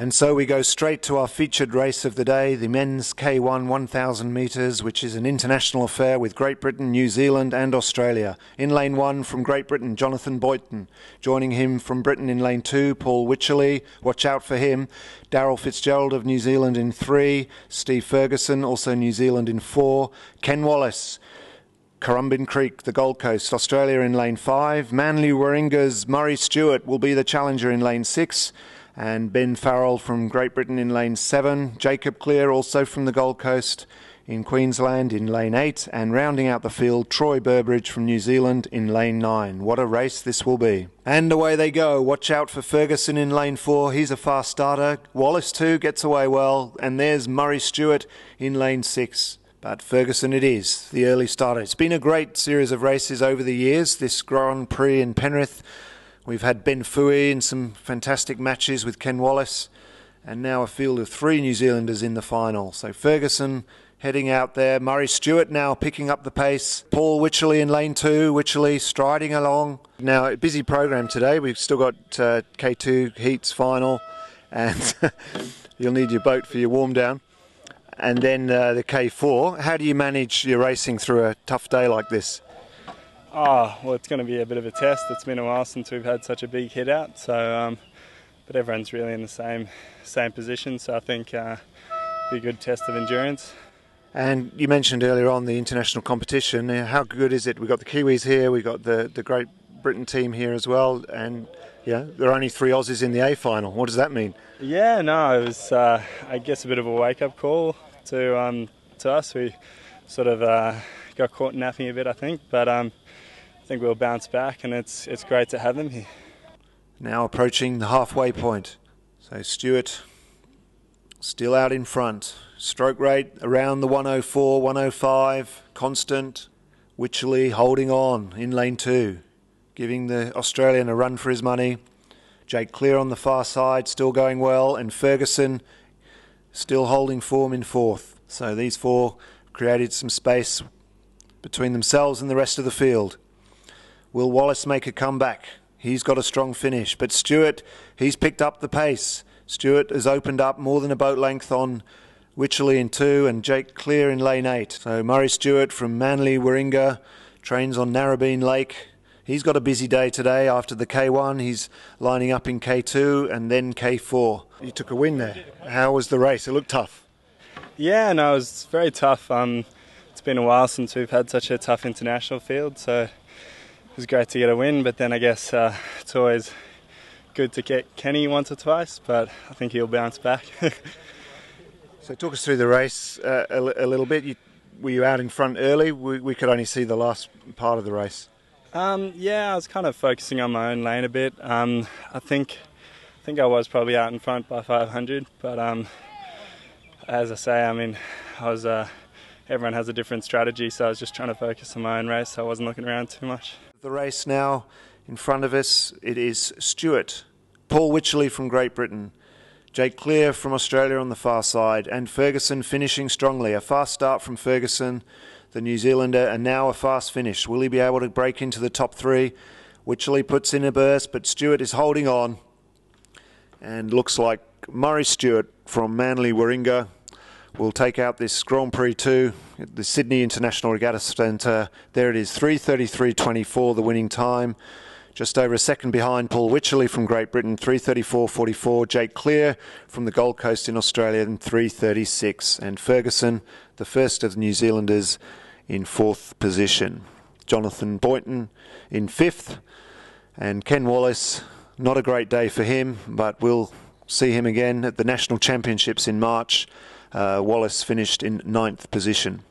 And so we go straight to our featured race of the day, the men's K1 1000 metres, which is an international affair with Great Britain, New Zealand and Australia. In lane 1 from Great Britain, Jonathan Boyton. Joining him from Britain in lane 2, Paul Wycherley. Watch out for him. Darryl Fitzgerald of New Zealand in 3. Steve Ferguson, also New Zealand in 4. Ken Wallace, Currumbin Creek, the Gold Coast, Australia in lane 5. Manly Warringa's Murray Stewart will be the challenger in lane 6. And Ben Farrell from Great Britain in lane 7. Jacob Clear, also from the Gold Coast in Queensland, in lane 8. And rounding out the field, Troy Burbidge from New Zealand in lane 9. What a race this will be. And away they go. Watch out for Ferguson in lane 4. He's a fast starter. Wallace too gets away well. And there's Murray Stewart in lane 6. But Ferguson it is, the early starter. It's been a great series of races over the years, this Grand Prix in Penrith. We've had Ben Fooey in some fantastic matches with Ken Wallace, and now a field of 3 New Zealanders in the final. So Ferguson heading out there, Murray Stewart now picking up the pace, Paul Wycherley in lane 2, Wycherley striding along. Now a busy program today, we've still got K2 heats final, and you'll need your boat for your warm down. And then the K4. How do you manage your racing through a tough day like this? Oh, well, it's going to be a bit of a test. It's been a while since we've had such a big hit out, so but everyone's really in the same position, so I think it'll be a good test of endurance. And you mentioned earlier on the international competition. How good is it? We've got the Kiwis here, we've got the Great Britain team here as well, and yeah, there are only 3 Aussies in the A final. What does that mean? Yeah, no, it was I guess a bit of a wake-up call to us. We sort of got caught napping a bit, I think, but I think we'll bounce back, and it's great to have them here. Now approaching the halfway point. So Stewart still out in front. Stroke rate around the 104, 105, constant. Wycherley holding on in lane 2, giving the Australian a run for his money. Jake Clear on the far side, still going well, and Ferguson still holding form in 4th. So these 4 created some space between themselves and the rest of the field. Will Wallace make a comeback? He's got a strong finish, but Stewart, he's picked up the pace. Stewart has opened up more than a boat length on Wycherley in 2 and Jake Clear in lane 8. So Murray Stewart from Manly Warringa trains on Narrabeen Lake. He's got a busy day today after the K1. He's lining up in K2 and then K4. You took a win there. How was the race? It looked tough. Yeah, no, it was very tough. It's been a while since we've had such a tough international field, so it was great to get a win, but then I guess it's always good to get Kenny once or twice, but I think he'll bounce back. So talk us through the race a little bit. Were you out in front early? We could only see the last part of the race. Yeah, I was kind of focusing on my own lane a bit. I think I was probably out in front by 500, but as I say, I mean, everyone has a different strategy, so I was just trying to focus on my own race, so I wasn't looking around too much. The race now in front of us, it is Stewart, Paul Wycherley from Great Britain, Jake Clear from Australia on the far side, and Ferguson finishing strongly. A fast start from Ferguson, the New Zealander, and now a fast finish. Will he be able to break into the top 3? Wycherley puts in a burst, but Stewart is holding on. And looks like Murray Stewart from Manly Warringa will take out this Grand Prix 2 at the Sydney International Regatta Centre. There it is, 3:33.24, the winning time. Just over a second behind Paul Wycherley from Great Britain, 3:34.44. Jake Clear from the Gold Coast in Australia in 3:36. And Ferguson, the first of the New Zealanders, in 4th position. Jonathan Boyton in 5th. And Ken Wallace, not a great day for him, but we'll see him again at the National Championships in March. Wallace finished in 9th position.